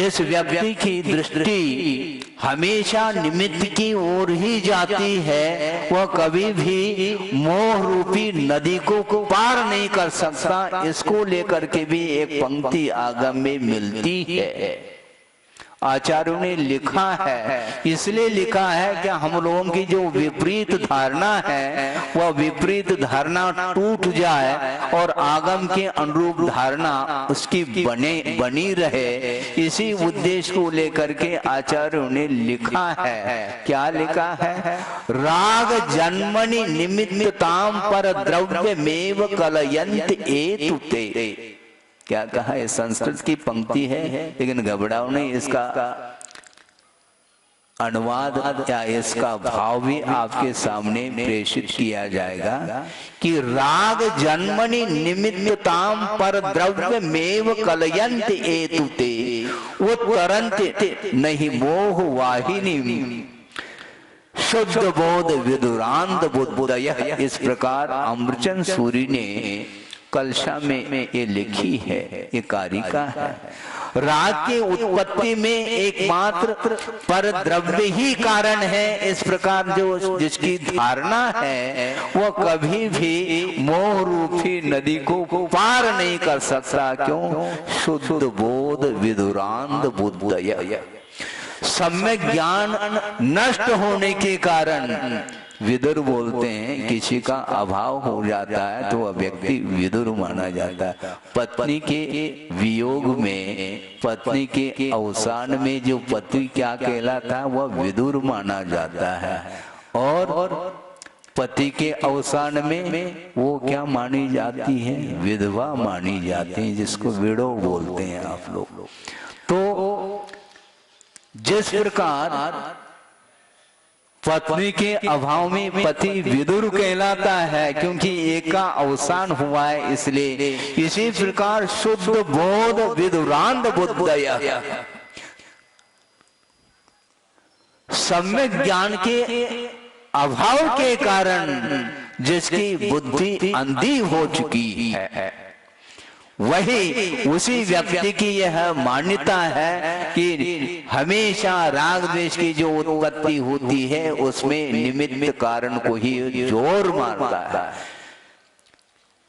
जिस व्यक्ति की दृष्टि हमेशा निमित्त की ओर ही जाती है वह कभी भी मोह रूपी नदी को पार नहीं कर सकता। इसको लेकर के भी एक पंक्ति आगम में मिलती है। आचार्यों ने लिखा है, इसलिए लिखा है कि हम लोगों की जो विपरीत धारणा है वह विपरीत धारणा टूट जाए और आगम के अनुरूप धारणा उसकी बनी रहे। इसी उद्देश्य को लेकर के आचार्यों ने लिखा है। क्या लिखा है? राग जन्मनि निमित्तताम पर द्रव्यमेव कलयन्त एतुते। क्या कहा है? संस्कृत की पंक्ति है, लेकिन घबराओ नहीं, इसका अनुवाद या इसका भाव भी आपके सामने प्रेषित किया जाएगा कि राग जन्मनि निमित्तताम पर द्रव्यमेव कलयन्त एतुते, वो तरन्त नहीं मोह वाहिनी शुद्ध बोध विदुरांत बुद्धय। इस प्रकार अमृतचंद सूरी ने कलशा में ये लिखी है, ये कारिका है। राग के उत्पत्ति में एकमात्र पर द्रव्य ही कारण है। इस प्रकार जो जिसकी धारणा है वह कभी भी मोह रूपी नदी को पार नहीं कर सकता। क्यों? शुद्ध बोध विदुरांत बुद्धय। सम्यक ज्ञान नष्ट होने के कारण विदुर बोलते हैं, किसी का अभाव हो जाता है तो वह व्यक्ति विदुर माना जाता है। पत्नी के वियोग में, पत्नी के अवसान में जो पति क्या कहलाता है वह विदुर माना जाता है। और पति के अवसान में वो क्या मानी जाती है? विधवा मानी जाती है, जिसको विडो बोलते हैं आप लोग। तो जिस प्रकार पत्नी के अभाव में पति विदुर कहलाता है क्योंकि एक का अवसान हुआ है, इसलिए इसी प्रकार शुद्ध बोध विदुरांत बुद्धय, सम्यक ज्ञान के अभाव के कारण जिसकी बुद्धि अंधी हो चुकी है, वही उसी व्यक्ति की यह मान्यता है कि हमेशा राग द्वेष की जो उत्पत्ति होती है उसमें निमित्त कारण को ही जोर मारता है,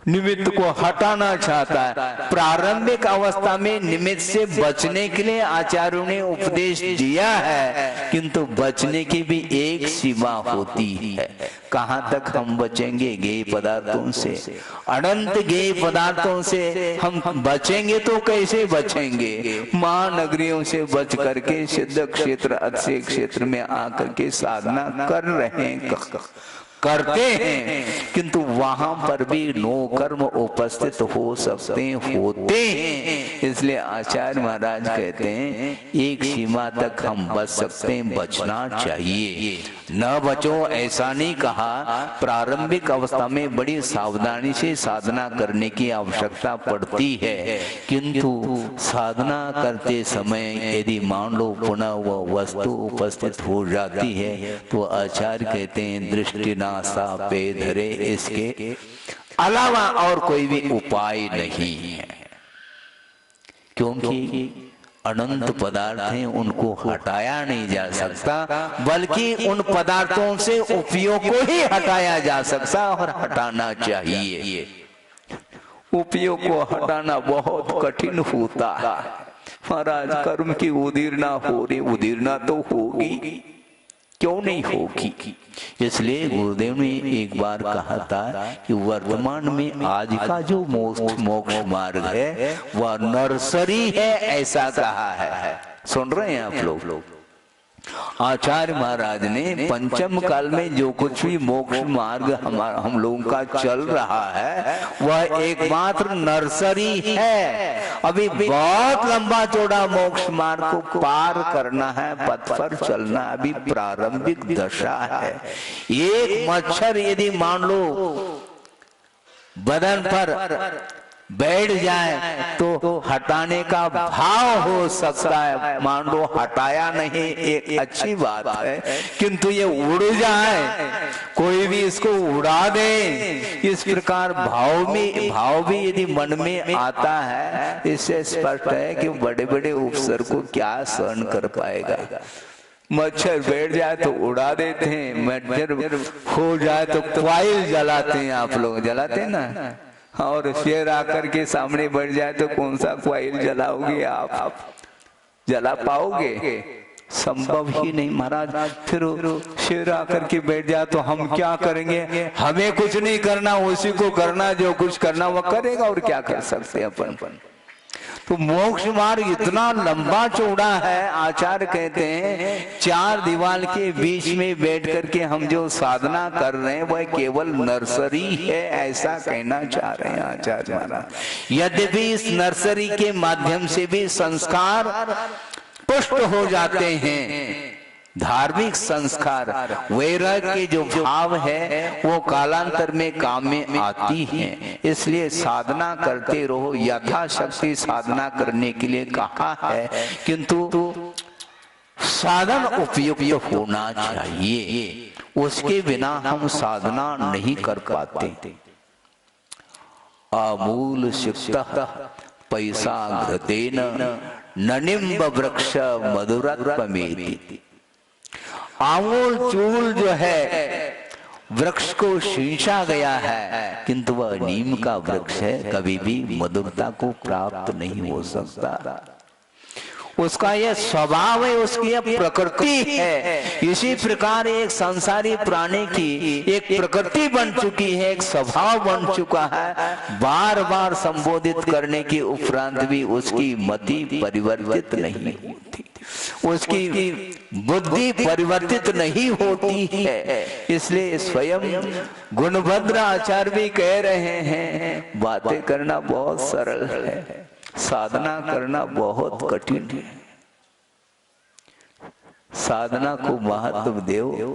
निमित्त को हटाना चाहता है। प्रारंभिक अवस्था में निमित्त से बचने के लिए आचार्यों ने उपदेश दिया है, किंतु बचने की भी एक सीमा होती है। कहाँ तक हम बचेंगे? गेय पदार्थों से, अनंत गेय पदार्थों से हम बचेंगे तो कैसे बचेंगे? महानगरियों से बच करके सिद्ध क्षेत्र अच्छे क्षेत्र में आकर के साधना कर रहे हैं, करते हैं, किंतु वहां पर भी नो कर्म उपस्थित हो सकते होते हैं। इसलिए आचार्य महाराज कहते हैं एक सीमा तक हम बच सकते हैं, बचना चाहिए। न बचो ऐसा नहीं कहा, प्रारंभिक अवस्था में बड़ी सावधानी से साधना करने की आवश्यकता पड़ती है, किंतु साधना करते समय यदि मान लो पुनः वह वस्तु उपस्थित हो जाती है तो आचार्य कहते हैं दृष्टि नासा पे धरे, इसके अलावा और कोई भी उपाय नहीं है। क्योंकि अनंत पदार्थ हैं, उनको हटाया नहीं जा सकता, बल्कि उन पदार्थों से उपयोग को ही हटाया जा सकता और हटाना चाहिए। उपयोग को हटाना बहुत कठिन होता है। महाराज कर्म की उदीर्णा हो रही, उदीर्णा तो होगी, क्यों नहीं होगी? इसलिए गुरुदेव ने एक बार कहा था कि वर्तमान में आज का जो मोक्ष मार्ग है वह नर्सरी है, ऐसा कहा है। सुन रहे हैं आप लोग? आचार्य महाराज ने पंचम काल में जो कुछ भी मोक्ष मार्ग हम लोगों का चल रहा है वह एकमात्र नर्सरी है। अभी बहुत लंबा चौड़ा मोक्ष मार्ग को पार करना है, पथ पर चलना अभी प्रारंभिक दशा है। एक मच्छर यदि मान लो बदन पर बैठ जाए तो हटाने का भाव हो सकता है, मान लो हटाया नहीं, एक अच्छी बात है, किंतु ये उड़ जाए, कोई भी इसको उड़ा दे, इस प्रकार भाव भी यदि मन में आता है, इससे स्पष्ट है कि बड़े बड़े उपसर्ग को क्या सहन कर पाएगा। मच्छर बैठ जाए तो उड़ा देते हैं, मच्छर हो जाए तो क्वाइल जलाते हैं, आप लोग जलाते हैं ना, और शेर आकर के सामने बैठ जाए तो कौन सा क्वाइल जलाओगे आप जला पाओगे? संभव ही नहीं महाराज। फिर शेर आकर के बैठ जाए तो हम क्या करेंगे? हमें कुछ नहीं करना, उसी को करना, जो कुछ करना वो करेगा, और क्या कर सकते हैं अपन। तो मोक्ष मार्ग इतना लंबा चौड़ा है, आचार्य कहते हैं 4 दीवार के बीच में बैठ करके हम जो साधना कर रहे हैं वह केवल नर्सरी है, ऐसा कहना चाह रहे हैं आचार्य महाराज। यद्यपि इस नर्सरी के माध्यम से भी संस्कार पुष्ट हो जाते हैं, धार्मिक संस्कार, वैराग्य के जो भाव है वो कालांतर में काम में आती है। इसलिए साधना करते रहो, यथाशक्ति साधना करने के लिए कहा है, किंतु साधन उपयुक्त होना चाहिए, उसके बिना हम साधना नहीं कर पाते। आमूल सिक्त पैसा घृतेन ननिम्ब वृक्ष मधुरत्वमेति। आमूल चूल जो है वृक्ष को सींचा गया है, किंतु वह नीम का वृक्ष है, कभी भी मधुरता को प्राप्त नहीं हो सकता। उसका यह स्वभाव है, उसकी यह प्रकृति है। इसी प्रकार एक संसारी प्राणी की एक प्रकृति बन चुकी है, एक स्वभाव बन चुका है, बार बार संबोधित करने के उपरांत भी उसकी मति परिवर्तित नहीं होती, उसकी बुद्धि परिवर्तित नहीं होती है। इसलिए स्वयं गुणभद्र आचार्य भी कह रहे हैं, बातें करना बहुत सरल है, साधना करना बहुत कठिन है। साधना को महत्व दो,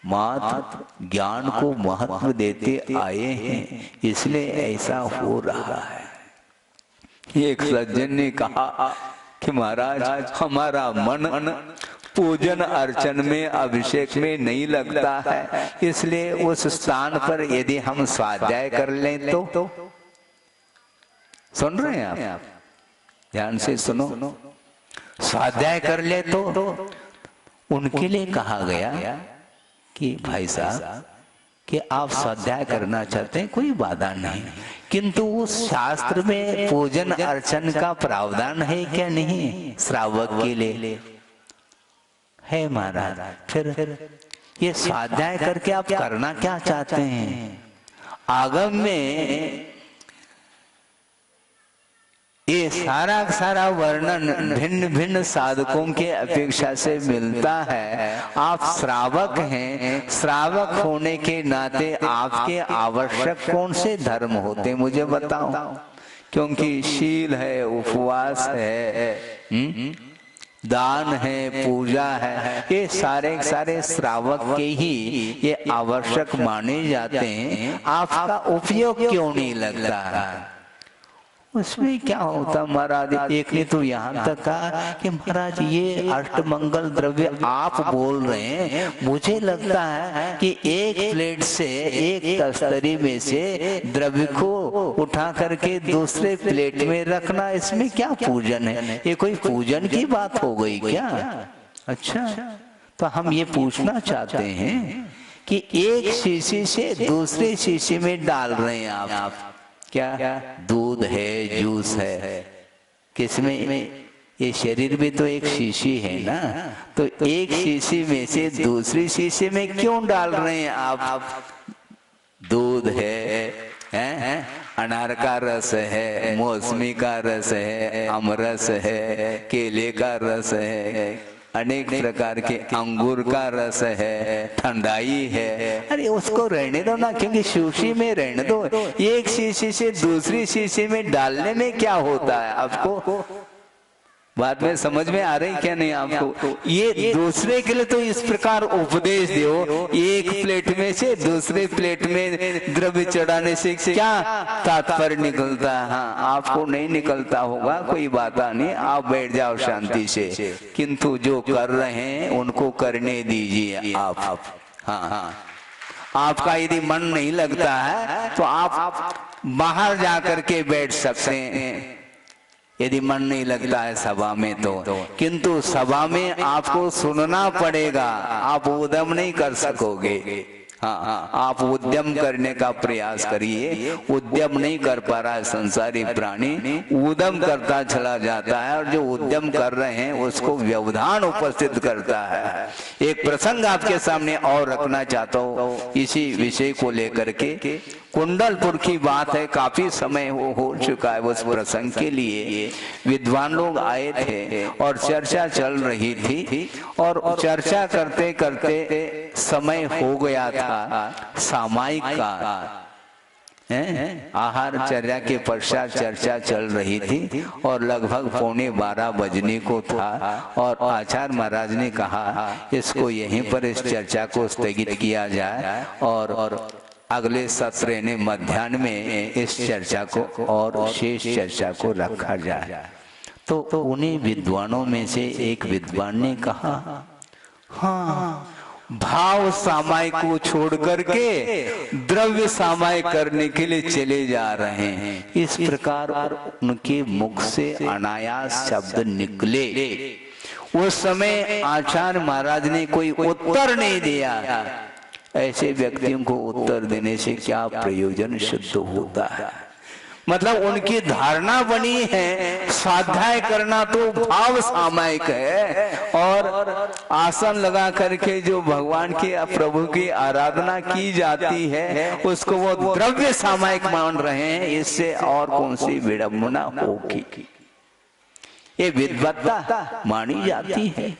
मात्र ज्ञान को महत्व देते आए हैं, इसलिए ऐसा हो रहा है। एक सज्जन ने कहा कि महाराज हमारा मन पूजन अर्चन में, अभिषेक में नहीं लगता है, इसलिए उस स्थान पर यदि हम स्वाध्याय कर लें तो। सुन रहे हैं आप? ध्यान से सुनो। स्वाध्याय कर ले तो उनके लिए कहा गया कि भाई साहब कि आप स्वाध्याय करना चाहते हैं, कोई बाधा नहीं, किंतु उस शास्त्र में पूजन अर्चन का प्रावधान है क्या? नहीं, श्रावक के लिए है महाराज। फिर ये स्वाध्याय करके आप करना क्या चाहते हैं? आगम में ये सारा वर्णन भिन्न भिन्न साधकों के अपेक्षा से मिलता है। आप श्रावक हैं, श्रावक होने के नाते आपके आवश्यक कौन से धर्म होते मुझे बताओ? क्योंकि शील है, उपवास है, दान है, पूजा है, ये सारे श्रावक के ही ये आवश्यक माने जाते हैं। आपका उपयोग क्यों नहीं लगता है? उसमें क्या होता महाराज? एक ने तो यहाँ तक कहा कि महाराज ये अष्टमंगल द्रव्य आप बोल रहे हैं, मुझे लगता है कि एक प्लेट से, एक तस्तरी में से द्रव्य को उठा करके दूसरे प्लेट में रखना, इसमें क्या पूजन है? ये कोई पूजन की बात हो गई क्या? अच्छा, तो हम ये पूछना चाहते हैं कि एक शीशी से दूसरे शीशी में डाल रहे हैं आप क्या? दूध है, जूस है, किसमें? ये शरीर भी तो एक शीशी है ना, तो एक शीशी में से दूसरी शीशी में क्यों डाल रहे हैं आप? दूध है, अनार का रस है, मौसमी का रस है, अमरस है, केले का रस है, अनेक प्रकार के अंगूर का रस है, ठंडाई है। अरे उसको रहने दो ना, क्योंकि शीशी में रहने दो। एक शीशी से दूसरी शीशी में डालने में क्या होता है आपको? बात में समझ में आ रही क्या नहीं आपको? ये दूसरे के लिए तो इस प्रकार उपदेश दो, एक प्लेट में से दूसरे प्लेट में द्रव्य चढ़ाने से क्या तात्पर्य निकलता है? हाँ, आपको नहीं निकलता होगा, कोई बात नहीं, आप बैठ जाओ शांति से, किंतु जो कर रहे हैं उनको करने दीजिए आप। हाँ, आपका यदि मन नहीं लगता है तो आप बाहर जाकर के बैठ सकते हैं, यदि मन नहीं लगता है सभा में तो। किंतु सभा में आपको सुनना पड़ेगा, आप उद्यम नहीं कर सकोगे। हाँ, आप उद्यम करने का प्रयास करिए। उद्यम नहीं कर पा रहा है संसारी प्राणी, उद्यम करता चला जाता है, और जो उद्यम कर रहे हैं उसको व्यवधान उपस्थित करता है। एक प्रसंग आपके सामने और रखना चाहता हूँ इसी विषय को लेकर के। कुंडलपुर की बात है, काफी समय हो चुका है उस प्रसंग के लिए। विद्वान लोग आए थे और चर्चा चल रही थी, और चर्चा करते करते समय हो गया था सामायिक का। आहार चर्या के पश्चात चर्चा चल रही थी और लगभग 11:15 बजने को था, और आचार्य महाराज ने कहा इसको यहीं पर इस चर्चा को स्थगित किया जाए, और अगले सत्र ने मध्याह्न में इस चर्चा को और शेष चर्चा को रखा जाए। तो उन्हीं विद्वानों में से एक विद्वान ने कहा, हाँ, भाव सामाय को छोड़ करके द्रव्य सामाय करने के लिए चले जा रहे हैं। इस प्रकार उनके मुख से अनायास शब्द निकले। उस समय आचार्य महाराज ने कोई उत्तर नहीं दिया। ऐसे व्यक्तियों को उत्तर देने से क्या प्रयोजन सिद्ध होता है? मतलब उनकी धारणा बनी है स्वाध्याय करना तो भाव सामायिक है, और आसन लगा करके जो भगवान की प्रभु की आराधना की जाती है उसको वो द्रव्य सामायिक मान रहे हैं। इससे और कौन सी विडंबना होगी? ये विद्वत्ता मानी जाती है,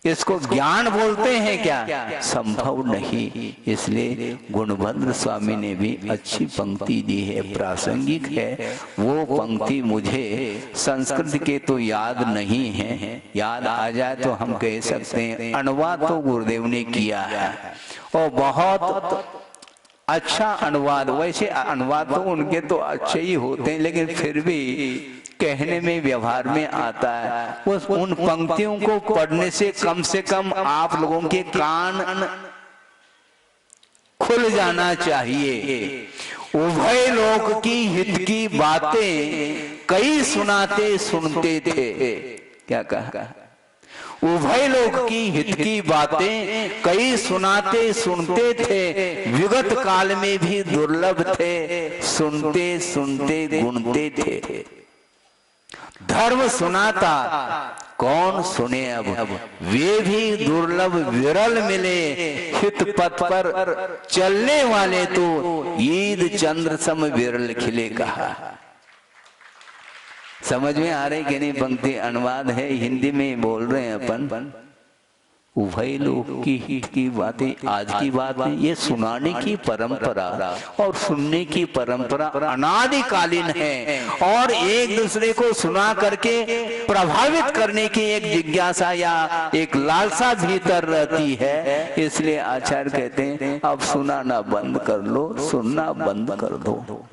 इसको ज्ञान बोलते हैं क्या? संभव नहीं। इसलिए गुणभद्र स्वामी ने भी अच्छी पंक्ति दी है, प्रासंगिक है। वो पंक्ति मुझे संस्कृत के तो याद नहीं है, याद आ जाए तो हम कह सकते हैं। अनुवाद तो गुरुदेव ने किया है और बहुत अच्छा अनुवाद। वैसे अनुवाद तो उनके तो अच्छे ही होते हैं, लेकिन फिर भी कहने में व्यवहार में आता है। उन पंक्तियों को पढ़ने से कम आप लोगों के कान खुल जाना चाहिए। उभय लोक की हित की बातें कई सुनाते सुनते थे। क्या कहा? उभय लोक की हित की बातें कई सुनाते सुनते थे, विगत काल में भी दुर्लभ थे, सुनते सुनते गुणते थे। धर्म सुनाता कौन सुने अब, वे भी दुर्लभ विरल मिले, हित पथ पर चलने वाले तो ईद चंद्र सम विरल खिले। कहा समझ में आ रही कि नहीं? पंक्ति अनुवाद है, हिंदी में बोल रहे हैं अपन। उभय लोक की हित की बातें आज की बात नहीं, ये सुनाने की परंपरा और सुनने की परंपरा अनादिकालीन है, और एक दूसरे को सुना करके प्रभावित करने की एक जिज्ञासा या एक लालसा भीतर रहती है। इसलिए आचार्य कहते हैं अब सुनाना बंद कर लो, सुनना बंद कर दो।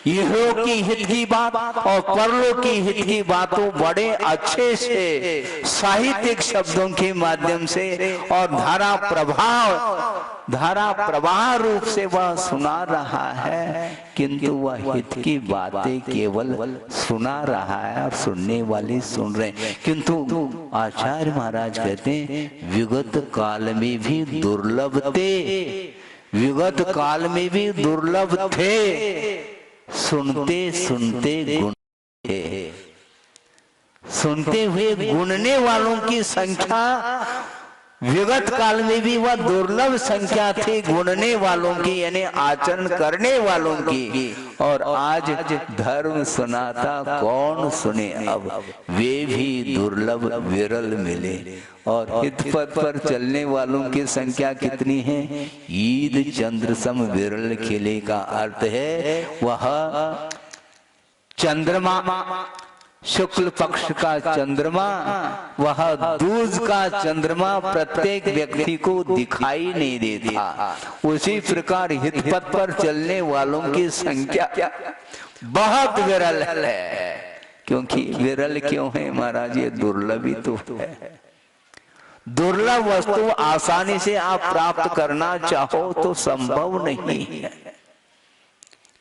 इहलोक की हित की बात और परलोक की हित की बातों बड़े अच्छे से साहित्यिक शब्दों के माध्यम से और धारा प्रवाह रूप से वह सुना रहा है, किंतु वह हित की बातें केवल सुना रहा है और सुनने वाले सुन रहे हैं। किंतु आचार्य महाराज कहते हैं विगत काल में भी दुर्लभ थे, विगत काल में भी दुर्लभ थे, सुनते सुनते गुण थे। सुनते हुए गुणने वालों की संख्या विगत काल में भी वह दुर्लभ संख्या थी, गुणने वालों की यानी आचरण करने वालों की। और आज धर्म सुनाता कौन सुने अब, वे भी दुर्लभ विरल मिले। और हित पथ पर चलने वालों की संख्या कितनी है? ईद चंद्र सम विरल खिले का अर्थ है वह चंद्रमा शुक्ल पक्ष का चंद्रमा, वह दूज का चंद्रमा प्रत्येक व्यक्ति को दिखाई नहीं देता। उसी प्रकार हितपथ पर चलने वालों की संख्या बहुत विरल है। क्योंकि विरल क्यों है महाराज? ये दुर्लभ ही तो है। दुर्लभ वस्तु आसानी से आप प्राप्त करना चाहो तो संभव नहीं है।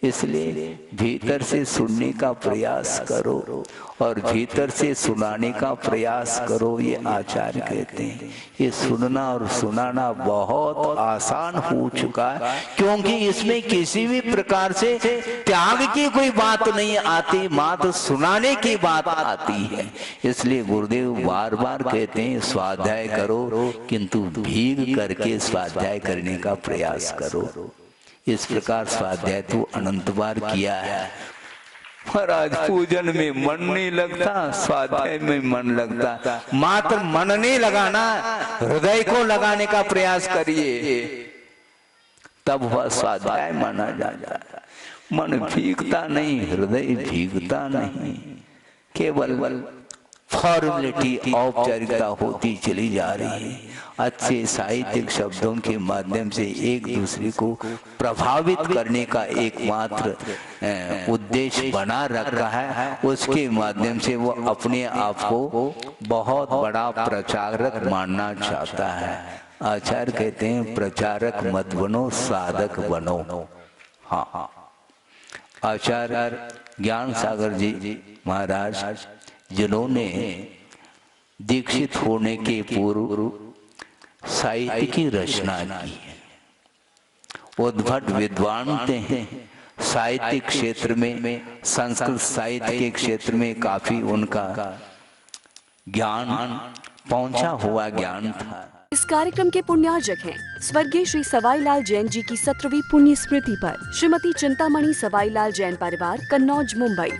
इसलिए भीतर से सुनने का प्रयास करो और भीतर से सुनाने का प्रयास करो। ये आचार्य कहते हैं ये सुनना और सुनाना बहुत आसान हो चुका है, क्योंकि इसमें किसी भी प्रकार से त्याग की कोई बात नहीं आती, मात्र सुनाने की बात आती है। इसलिए गुरुदेव बार बार कहते हैं स्वाध्याय करो, किंतु भीग करके स्वाध्याय करने का प्रयास करो। इस प्रकार स्वाध्याय तो अनंत बार किया है महाराज। पूजन में मन नहीं लगता, स्वाध्याय में मन लगता। मात्र मन नहीं लगाना, हृदय को लगाने का प्रयास करिए, तब वह स्वाध्याय माना जाता है। मन भीगता नहीं, हृदय भीगता नहीं, केवल फॉर्मेलिटी औपचारिकता होती चली जा रही है। अच्छे साहित्यिक शब्दों के माध्यम से एक दूसरे को प्रभावित करने का एकमात्र उद्देश्य बना रखा है। उसके माध्यम से वो अपने आप को बहुत बड़ा प्रचारक मानना चाहता है। आचार्य कहते हैं प्रचारक मत बनो, साधक बनो। हाँ, आचार्य ज्ञान सागर जी महाराज जिन्होंने दीक्षित होने के पूर्व साहित्य की रचना की है, उद्भट विद्वान थे। साहित्य क्षेत्र में, संस्कृत साहित्य के क्षेत्र में काफी उनका ज्ञान पहुंचा हुआ ज्ञान था। इस कार्यक्रम के पुण्यार्जक हैं स्वर्गीय श्री सवाईलाल जैन जी की 17वीं पुण्य स्मृति पर श्रीमती चिंतामणि सवाईलाल जैन परिवार, कन्नौज, मुंबई।